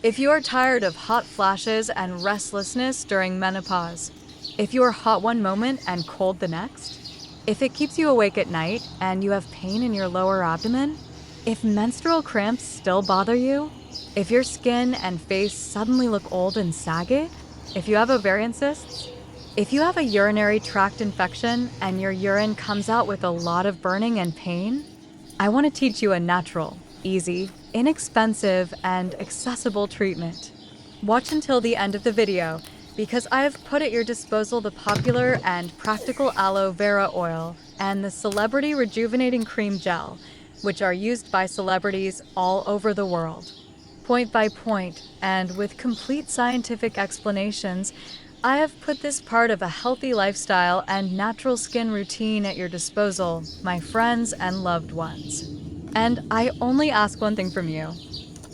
If you are tired of hot flashes and restlessness during menopause, if you are hot one moment and cold the next, if it keeps you awake at night and you have pain in your lower abdomen, if menstrual cramps still bother you, if your skin and face suddenly look old and saggy, if you have ovarian cysts, if you have a urinary tract infection and your urine comes out with a lot of burning and pain, I want to teach you a natural, easy, inexpensive, and accessible treatment. Watch until the end of the video because I have put at your disposal the popular and practical aloe vera oil and the celebrity rejuvenating cream gel, which are used by celebrities all over the world. Point by point, and with complete scientific explanations, I have put this part of a healthy lifestyle and natural skin routine at your disposal, my friends and loved ones. And I only ask one thing from you.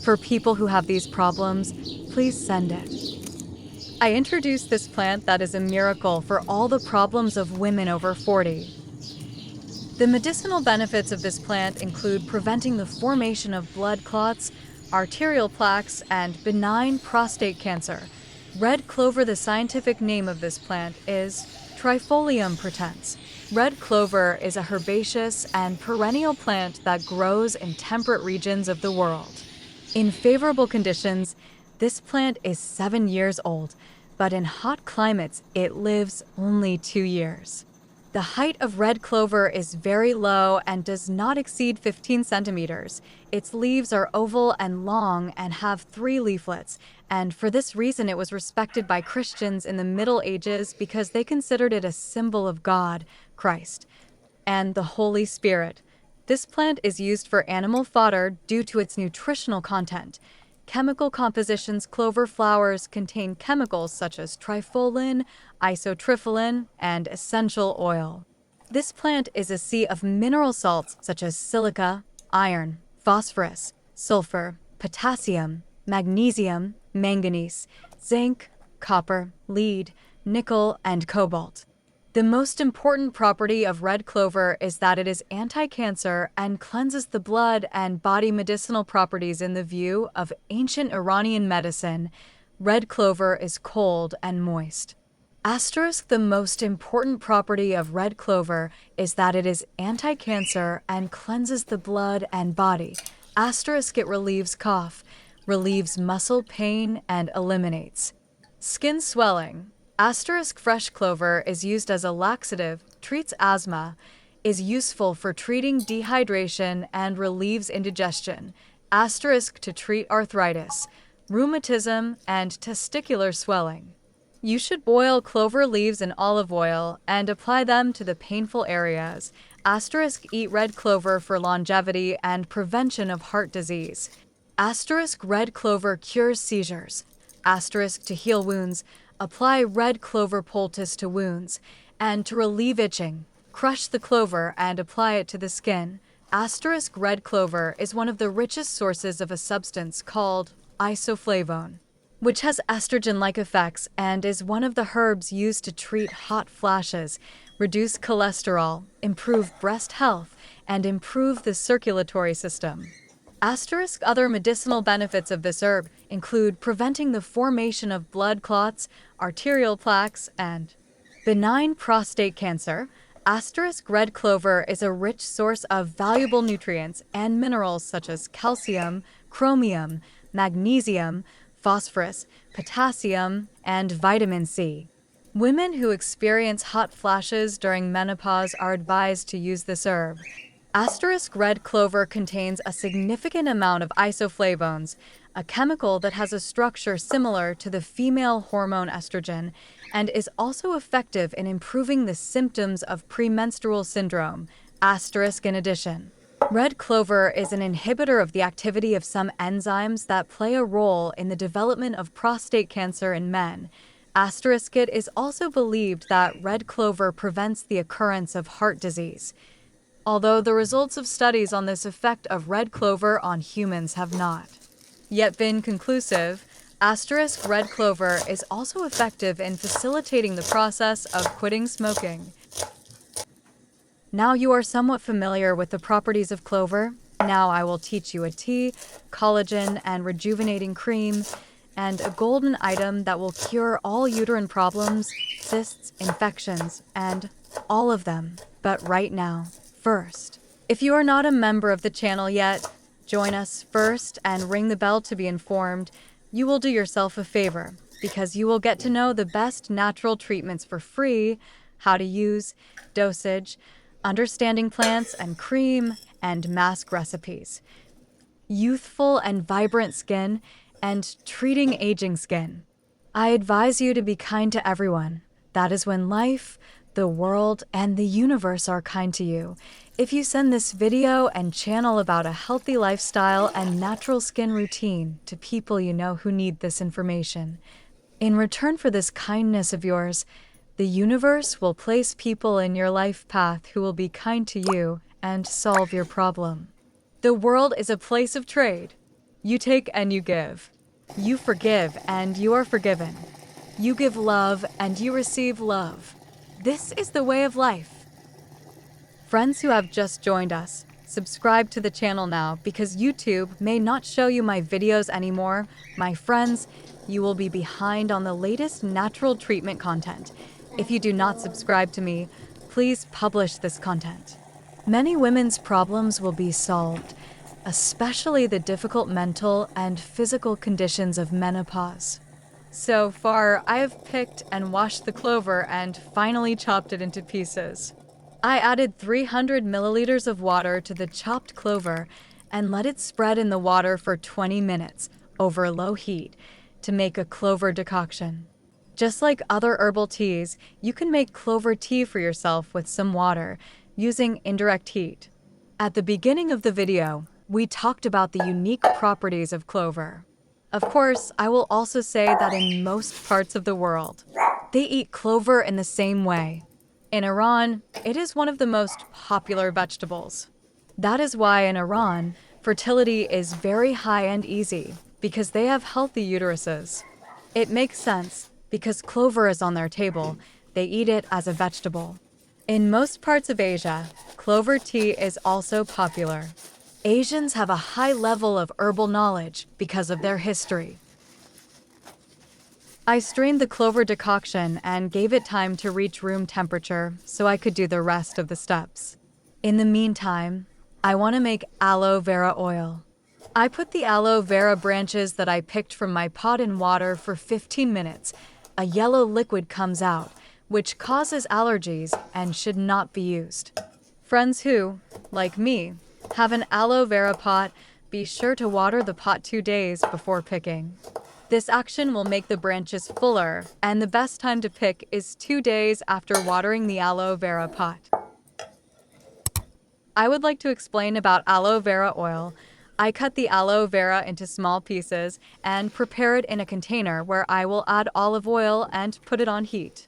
For people who have these problems, please send it. I introduced this plant that is a miracle for all the problems of women over 40. The medicinal benefits of this plant include preventing the formation of blood clots, arterial plaques, and benign prostate cancer. Red clover, the scientific name of this plant, is Trifolium pratense. Red clover is a herbaceous and perennial plant that grows in temperate regions of the world. In favorable conditions, this plant is 7 years old, but in hot climates, it lives only 2 years. The height of red clover is very low and does not exceed 15 centimeters. Its leaves are oval and long and have 3 leaflets, and for this reason it was respected by Christians in the Middle Ages because they considered it a symbol of God, Christ, and the Holy Spirit. This plant is used for animal fodder due to its nutritional content. Chemical compositions: clover flowers contain chemicals such as trifolin, isotrypholin, and essential oil. This plant is a sea of mineral salts such as silica, iron, phosphorus, sulfur, potassium, magnesium, manganese, zinc, copper, lead, nickel, and cobalt. The most important property of red clover is that it is anti-cancer and cleanses the blood and body. Medicinal properties in the view of ancient Iranian medicine. Red clover is cold and moist. Asterisk: the most important property of red clover is that it is anti-cancer and cleanses the blood and body. Asterisk: it relieves cough, relieves muscle pain, and eliminates skin swelling. Asterisk: fresh clover is used as a laxative, treats asthma, is useful for treating dehydration and relieves indigestion. Asterisk: to treat arthritis, rheumatism, and testicular swelling. You should boil clover leaves in olive oil and apply them to the painful areas. Asterisk: eat red clover for longevity and prevention of heart disease. Asterisk: red clover cures seizures. Asterisk: to heal wounds, apply red clover poultice to wounds, and to relieve itching, crush the clover and apply it to the skin. Asterisk: red clover is one of the richest sources of a substance called isoflavone, which has estrogen-like effects and is one of the herbs used to treat hot flashes, reduce cholesterol, improve breast health, and improve the circulatory system. Asterisk: other medicinal benefits of this herb include preventing the formation of blood clots, arterial plaques, and benign prostate cancer. Asterisk: red clover is a rich source of valuable nutrients and minerals such as calcium, chromium, magnesium, phosphorus, potassium, and vitamin C. Women who experience hot flashes during menopause are advised to use this herb. Asterisk: red clover contains a significant amount of isoflavones, a chemical that has a structure similar to the female hormone estrogen and is also effective in improving the symptoms of premenstrual syndrome. Asterisk: in addition, red clover is an inhibitor of the activity of some enzymes that play a role in the development of prostate cancer in men. Asterisk: it is also believed that red clover prevents the occurrence of heart disease, although the results of studies on this effect of red clover on humans have not yet been conclusive. Asterisk: red clover is also effective in facilitating the process of quitting smoking. Now you are somewhat familiar with the properties of clover. Now I will teach you a tea, collagen, and rejuvenating cream, and a golden item that will cure all uterine problems, cysts, infections, and all of them. But right now, first. If you are not a member of the channel yet, join us first and ring the bell to be informed. You will do yourself a favor because you will get to know the best natural treatments for free, how to use, dosage, understanding plants and cream, and mask recipes, youthful and vibrant skin, and treating aging skin. I advise you to be kind to everyone. That is when life, the world, and the universe are kind to you. If you send this video and channel about a healthy lifestyle and natural skin routine to people you know who need this information, in return for this kindness of yours, the universe will place people in your life path who will be kind to you and solve your problem. The world is a place of trade. You take and you give. You forgive and you are forgiven. You give love and you receive love. This is the way of life. Friends who have just joined us, subscribe to the channel now because YouTube may not show you my videos anymore. My friends, you will be behind on the latest natural treatment content. If you do not subscribe to me, please publish this content. Many women's problems will be solved, especially the difficult mental and physical conditions of menopause. So far, I have picked and washed the clover and finally chopped it into pieces. I added 300 milliliters of water to the chopped clover and let it spread in the water for 20 minutes over low heat to make a clover decoction. Just like other herbal teas, you can make clover tea for yourself with some water using indirect heat. At the beginning of the video, we talked about the unique properties of clover. Of course, I will also say that in most parts of the world, they eat clover in the same way. In Iran, it is one of the most popular vegetables. That is why in Iran, fertility is very high and easy because they have healthy uteruses. It makes sense because clover is on their table. They eat it as a vegetable. In most parts of Asia, clover tea is also popular. Asians have a high level of herbal knowledge because of their history. I strained the clover decoction and gave it time to reach room temperature so I could do the rest of the steps. In the meantime, I want to make aloe vera oil. I put the aloe vera branches that I picked from my pot in water for 15 minutes. A yellow liquid comes out, which causes allergies and should not be used. Friends who, like me, have an aloe vera pot, be sure to water the pot 2 days before picking. This action will make the branches fuller, and the best time to pick is 2 days after watering the aloe vera pot. I would like to explain about aloe vera oil. I cut the aloe vera into small pieces and prepare it in a container where I will add olive oil and put it on heat.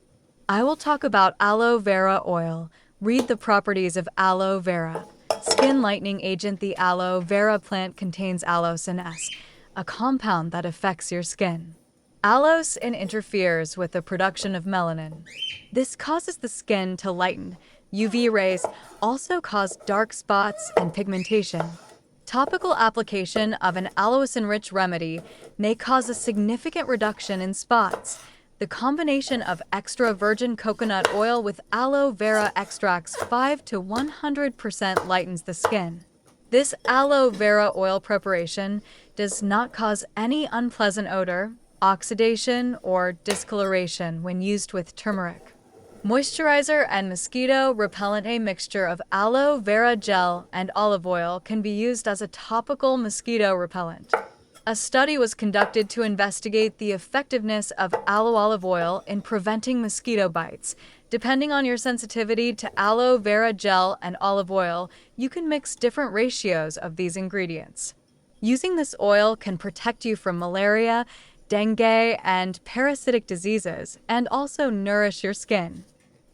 I will talk about aloe vera oil. Read the properties of aloe vera. Skin lightening agent. The aloe vera plant contains allicin S, a compound that affects your skin. Allicin interferes with the production of melanin. This causes the skin to lighten. UV rays also cause dark spots and pigmentation. Topical application of an allicin-rich remedy may cause a significant reduction in spots. The combination of extra virgin coconut oil with aloe vera extracts 5 to 100% lightens the skin. This aloe vera oil preparation does not cause any unpleasant odor, oxidation, or discoloration when used with turmeric. Moisturizer and mosquito repellent. A mixture of aloe vera gel and olive oil can be used as a topical mosquito repellent. A study was conducted to investigate the effectiveness of aloe olive oil in preventing mosquito bites. Depending on your sensitivity to aloe vera gel and olive oil, you can mix different ratios of these ingredients. Using this oil can protect you from malaria, dengue, and parasitic diseases, and also nourish your skin.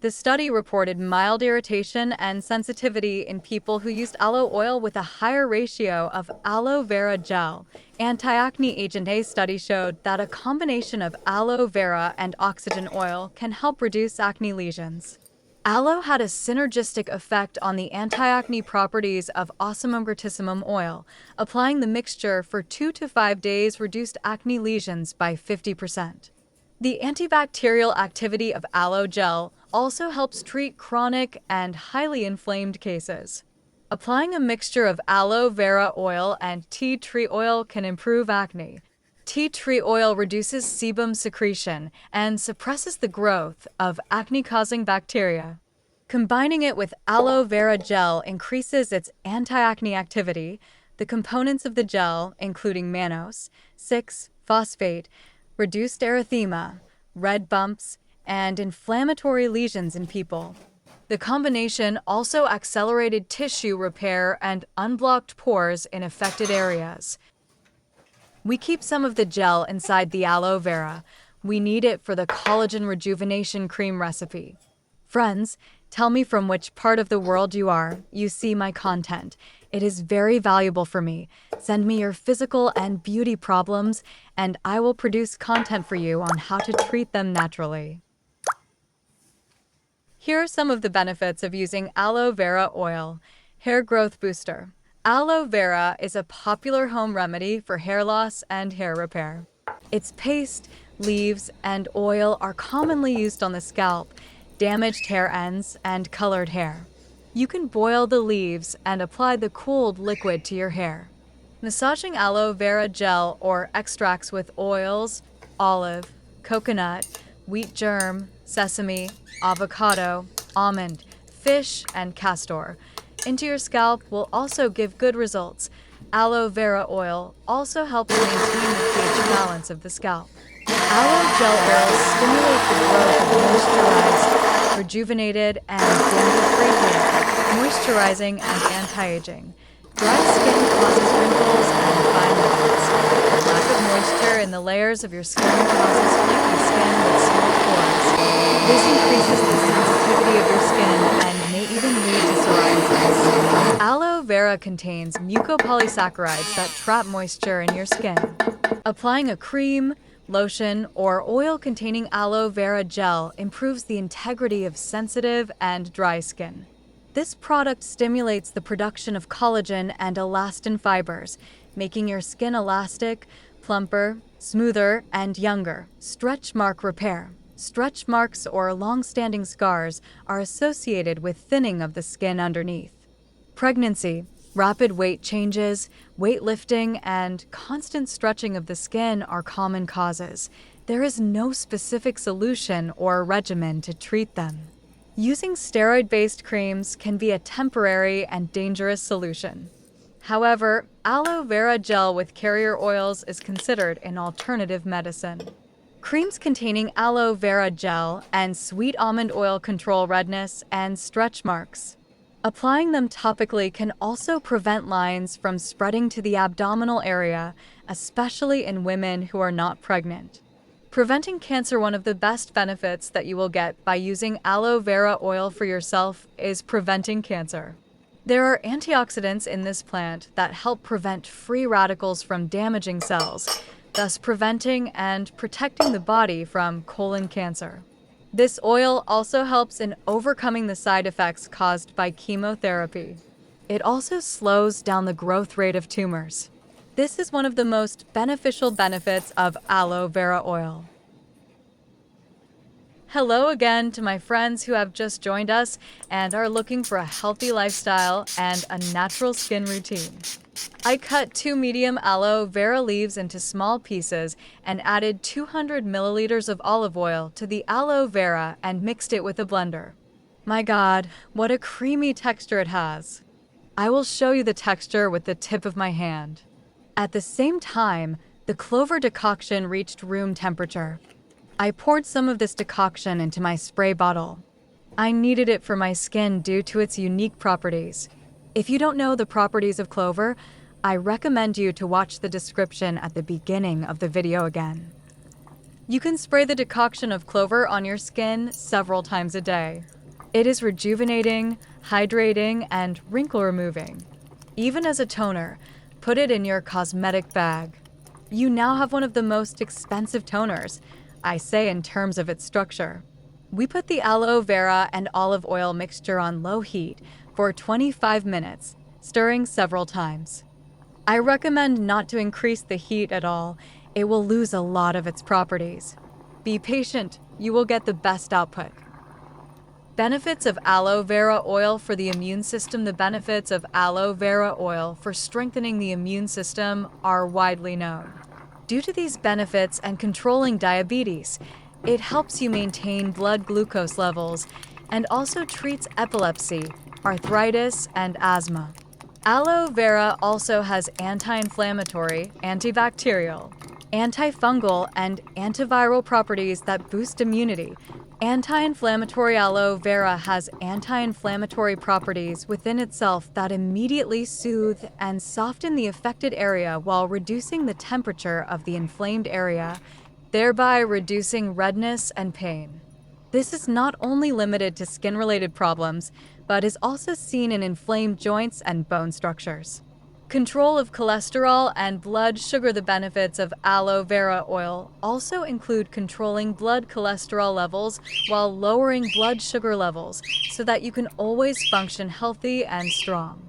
The study reported mild irritation and sensitivity in people who used aloe oil with a higher ratio of aloe vera gel. Anti-acne agent. A study showed that a combination of aloe vera and oxygen oil can help reduce acne lesions. Aloe had a synergistic effect on the anti-acne properties of Ocimum grattissimum oil. Applying the mixture for 2 to 5 days reduced acne lesions by 50%. The antibacterial activity of aloe gel also helps treat chronic and highly inflamed cases. Applying a mixture of aloe vera oil and tea tree oil can improve acne. Tea tree oil reduces sebum secretion and suppresses the growth of acne-causing bacteria. Combining it with aloe vera gel increases its anti-acne activity. The components of the gel, including mannose, 6-phosphate, reduced erythema, red bumps, and inflammatory lesions in people. The combination also accelerated tissue repair and unblocked pores in affected areas. We keep some of the gel inside the aloe vera. We need it for the collagen rejuvenation cream recipe. Friends, tell me from which part of the world you see my content. It is very valuable for me. Send me your physical and beauty problems, and I will produce content for you on how to treat them naturally. Here are some of the benefits of using aloe vera oil. Hair growth booster. Aloe vera is a popular home remedy for hair loss and hair repair. Its paste, leaves, and oil are commonly used on the scalp, damaged hair ends, and colored hair. You can boil the leaves and apply the cooled liquid to your hair. Massaging aloe vera gel or extracts with oils, olive, coconut, wheat germ, sesame, avocado, almond, fish, and castor into your scalp will also give good results. Aloe vera oil also helps maintain the pH balance of the scalp. Aloe gel oil stimulates the growth of moisturized, rejuvenated, and dandruff-free hair, moisturizing and anti-aging. Dry skin causes wrinkles and fine lines. Lack of moisture in the layers of your skin causes flaky skin with small pores. This increases the sensitivity of your skin and may even lead to psoriasis. Aloe vera contains mucopolysaccharides that trap moisture in your skin. Applying a cream, lotion, or oil containing aloe vera gel improves the integrity of sensitive and dry skin. This product stimulates the production of collagen and elastin fibers, making your skin elastic, plumper, smoother, and younger. Stretch mark repair. Stretch marks or long-standing scars are associated with thinning of the skin underneath. Pregnancy, rapid weight changes, weightlifting, and constant stretching of the skin are common causes. There is no specific solution or regimen to treat them. Using steroid-based creams can be a temporary and dangerous solution. However, aloe vera gel with carrier oils is considered an alternative medicine. Creams containing aloe vera gel and sweet almond oil control redness and stretch marks. Applying them topically can also prevent lines from spreading to the abdominal area, especially in women who are not pregnant. Preventing cancer. One of the best benefits that you will get by using aloe vera oil for yourself is preventing cancer. There are antioxidants in this plant that help prevent free radicals from damaging cells, thus preventing and protecting the body from colon cancer. This oil also helps in overcoming the side effects caused by chemotherapy. It also slows down the growth rate of tumors. This is one of the most beneficial benefits of aloe vera oil. Hello again to my friends who have just joined us and are looking for a healthy lifestyle and a natural skin routine. I cut 2 medium aloe vera leaves into small pieces and added 200 milliliters of olive oil to the aloe vera and mixed it with a blender. My God, what a creamy texture it has. I will show you the texture with the tip of my hand. At the same time, the clover decoction reached room temperature. I poured some of this decoction into my spray bottle. I needed it for my skin due to its unique properties. If you don't know the properties of clover, I recommend you to watch the description at the beginning of the video again. You can spray the decoction of clover on your skin several times a day. It is rejuvenating, hydrating, and wrinkle removing. Even as a toner, put it in your cosmetic bag. You now have one of the most expensive toners, I say in terms of its structure. We put the aloe vera and olive oil mixture on low heat for 25 minutes, stirring several times. I recommend not to increase the heat at all. It will lose a lot of its properties. Be patient, you will get the best output. Benefits of aloe vera oil for the immune system. The benefits of aloe vera oil for strengthening the immune system are widely known. Due to these benefits and controlling diabetes, it helps you maintain blood glucose levels and also treats epilepsy, arthritis, and asthma. Aloe vera also has anti-inflammatory, antibacterial, antifungal, and antiviral properties that boost immunity. Anti-inflammatory aloe vera has anti-inflammatory properties within itself that immediately soothe and soften the affected area while reducing the temperature of the inflamed area, thereby reducing redness and pain. This is not only limited to skin-related problems, but is also seen in inflamed joints and bone structures. Control of cholesterol and blood sugar. The benefits of aloe vera oil also include controlling blood cholesterol levels while lowering blood sugar levels so that you can always function healthy and strong.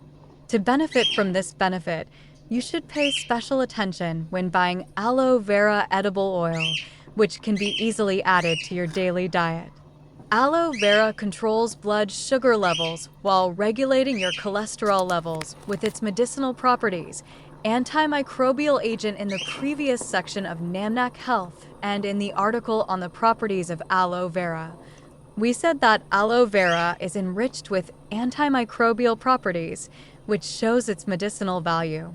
To benefit from this benefit, you should pay special attention when buying aloe vera edible oil, which can be easily added to your daily diet. Aloe vera controls blood sugar levels while regulating your cholesterol levels with its medicinal properties, antimicrobial agent. In the previous section of Namnak Health and in the article on the properties of aloe vera, we said that aloe vera is enriched with antimicrobial properties, which shows its medicinal value.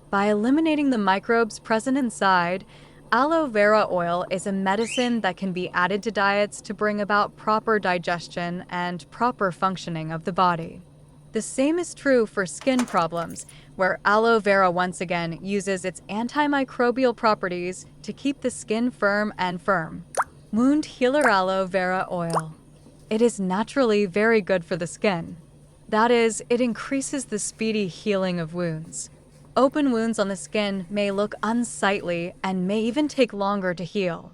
By eliminating the microbes present inside, aloe vera oil is a medicine that can be added to diets to bring about proper digestion and proper functioning of the body. The same is true for skin problems, where aloe vera once again uses its antimicrobial properties to keep the skin firm and firm. Wound healer aloe vera oil. It is naturally very good for the skin. That is, it increases the speedy healing of wounds. Open wounds on the skin may look unsightly and may even take longer to heal.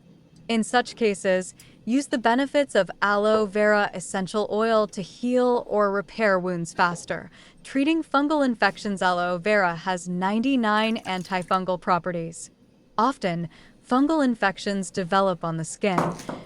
In such cases, use the benefits of aloe vera essential oil to heal or repair wounds faster. Treating fungal infections. Aloe vera has 99 antifungal properties. Often, fungal infections develop on the skin,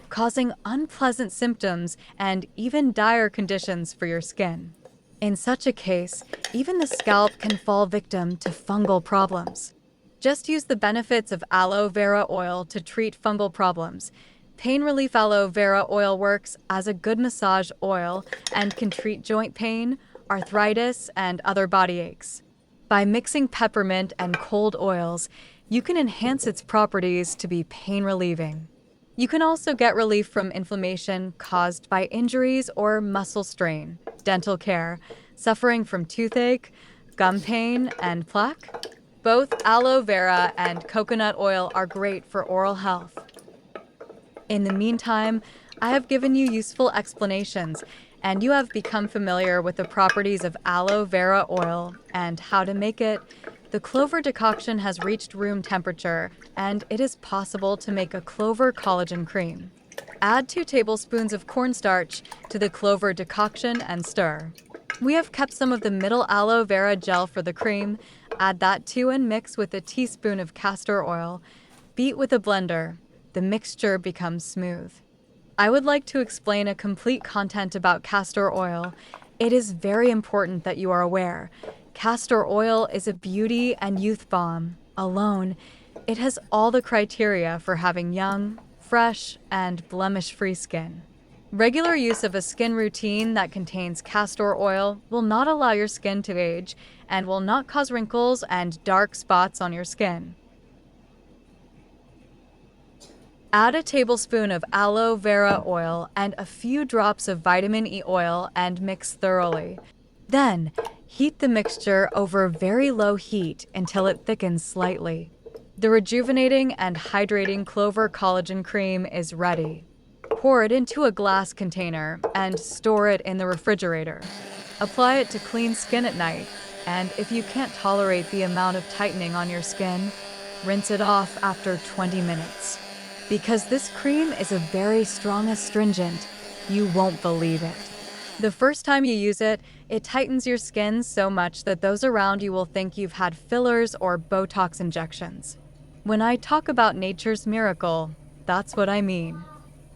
causing unpleasant symptoms and even dire conditions for your skin. In such a case, even the scalp can fall victim to fungal problems. Just use the benefits of aloe vera oil to treat fungal problems. Pain relief. Aloe vera oil works as a good massage oil and can treat joint pain, arthritis, and other body aches. By mixing peppermint and cold oils, you can enhance its properties to be pain relieving. You can also get relief from inflammation caused by injuries or muscle strain, dental care, suffering from toothache, gum pain, and plaque. Both aloe vera and coconut oil are great for oral health. In the meantime, I have given you useful explanations, and you have become familiar with the properties of aloe vera oil and how to make it. The clover decoction has reached room temperature, and it is possible to make a clover collagen cream. Add 2 tablespoons of cornstarch to the clover decoction and stir. We have kept some of the middle aloe vera gel for the cream. Add that too and mix with a teaspoon of castor oil. Beat with a blender. The mixture becomes smooth. I would like to explain a complete content about castor oil. It is very important that you are aware. Castor oil is a beauty and youth balm. Alone, it has all the criteria for having young, fresh, and blemish-free skin. Regular use of a skin routine that contains castor oil will not allow your skin to age and will not cause wrinkles and dark spots on your skin. Add a tablespoon of aloe vera oil and a few drops of vitamin E oil and mix thoroughly. Then, heat the mixture over very low heat until it thickens slightly. The rejuvenating and hydrating clover collagen cream is ready. Pour it into a glass container and store it in the refrigerator. Apply it to clean skin at night, and if you can't tolerate the amount of tightening on your skin, rinse it off after 20 minutes. Because this cream is a very strong astringent, You won't believe it. The first time you use it, it tightens your skin so much that those around you will think you've had fillers or Botox injections. When I talk about nature's miracle, that's what I mean.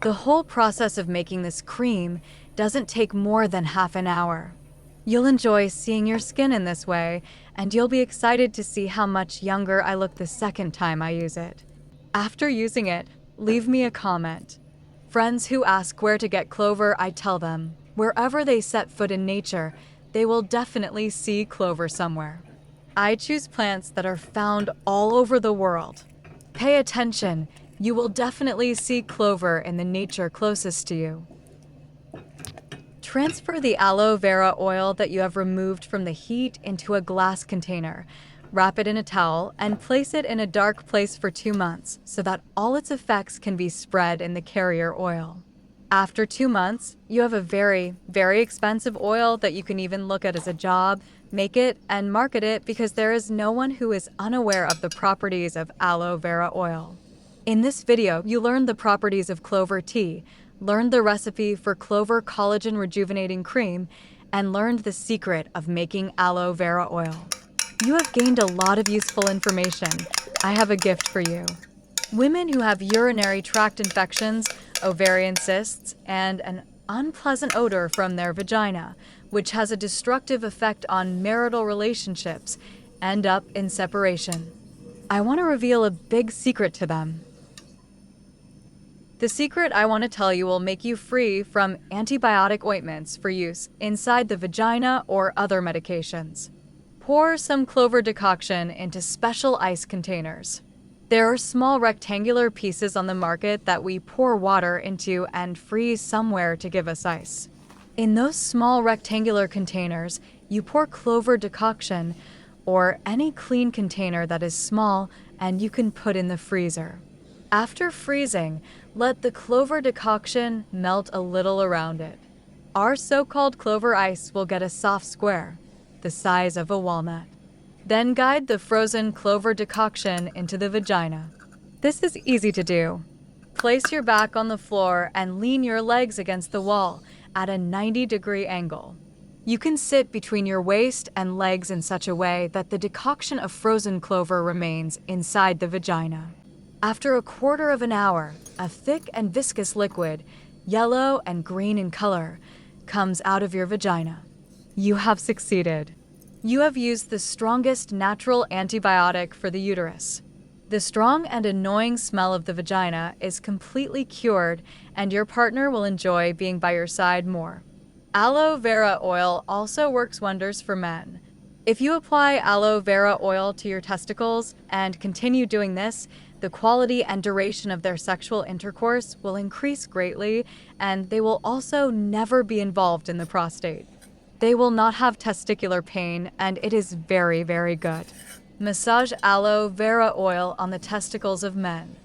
The whole process of making this cream doesn't take more than half an hour. You'll enjoy seeing your skin in this way, and you'll be excited to see how much younger I look the second time I use it. After using it, leave me a comment. Friends who ask where to get clover, I tell them, wherever they set foot in nature, they will definitely see clover somewhere. I choose plants that are found all over the world. Pay attention, you will definitely see clover in the nature closest to you. Transfer the aloe vera oil that you have removed from the heat into a glass container. Wrap it in a towel and place it in a dark place for 2 months so that all its effects can be spread in the carrier oil. After 2 months, you have a very, very expensive oil that you can even look at as a job, make it, and market it because there is no one who is unaware of the properties of aloe vera oil. In this video, you learned the properties of clover tea, learned the recipe for clover collagen rejuvenating cream, and learned the secret of making aloe vera oil. You have gained a lot of useful information. I have a gift for you. Women who have urinary tract infections, ovarian cysts, and an unpleasant odor from their vagina, which has a destructive effect on marital relationships, end up in separation. I want to reveal a big secret to them. The secret I want to tell you will make you free from antibiotic ointments for use inside the vagina or other medications. Pour some clover decoction into special ice containers. There are small rectangular pieces on the market that we pour water into and freeze somewhere to give us ice. In those small rectangular containers, you pour clover decoction or any clean container that is small and you can put in the freezer. After freezing, let the clover decoction melt a little around it. Our so-called clover ice will get a soft square, the size of a walnut. Then guide the frozen clover decoction into the vagina. This is easy to do. Place your back on the floor and lean your legs against the wall at a 90-degree angle. You can sit between your waist and legs in such a way that the decoction of frozen clover remains inside the vagina. After a quarter of an hour, a thick and viscous liquid, yellow and green in color, comes out of your vagina. You have succeeded. You have used the strongest natural antibiotic for the uterus. The strong and annoying smell of the vagina is completely cured, and your partner will enjoy being by your side more. Aloe vera oil also works wonders for men. If you apply aloe vera oil to your testicles and continue doing this, the quality and duration of their sexual intercourse will increase greatly, and they will also never be involved in the prostate. They will not have testicular pain, and it is very, very good. Massage aloe vera oil on the testicles of men.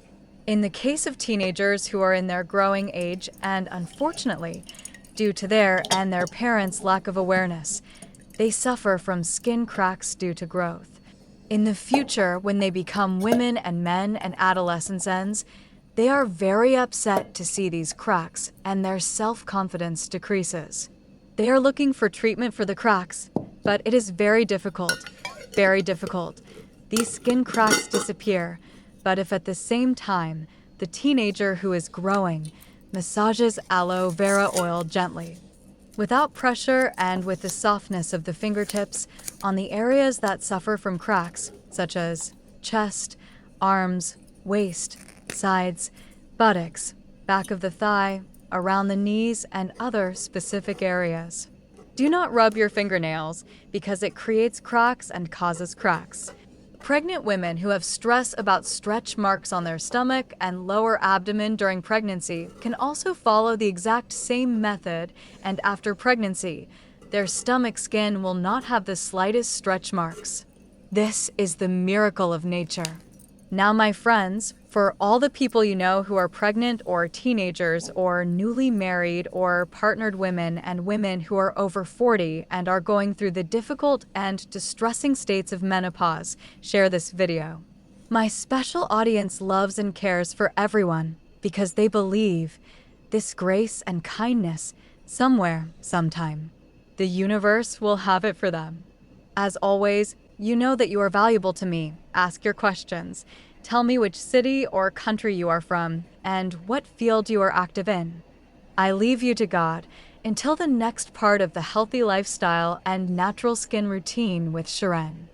In the case of teenagers who are in their growing age, and unfortunately, due to their and their parents' lack of awareness, they suffer from skin cracks due to growth. In the future, when they become women and men and adolescents ends, they are very upset to see these cracks, and their self-confidence decreases. They are looking for treatment for the cracks, but it is very difficult, very difficult. These skin cracks disappear, but if at the same time, the teenager who is growing massages aloe vera oil gently, without pressure and with the softness of the fingertips on the areas that suffer from cracks, such as chest, arms, waist, sides, buttocks, back of the thigh, around the knees, and other specific areas. Do not rub your fingernails because it creates cracks and causes cracks. Pregnant women who have stress about stretch marks on their stomach and lower abdomen during pregnancy can also follow the exact same method, and after pregnancy, their stomach skin will not have the slightest stretch marks. This is the miracle of nature. Now, my friends, for all the people you know who are pregnant or teenagers or newly married or partnered women and women who are over 40 and are going through the difficult and distressing states of menopause, share this video. My special audience loves and cares for everyone because they believe this grace and kindness somewhere, sometime. The universe will have it for them. As always, you know that you are valuable to me. Ask your questions. Tell me which city or country you are from and what field you are active in. I leave you to God until the next part of the healthy lifestyle and natural skin routine with Sharon.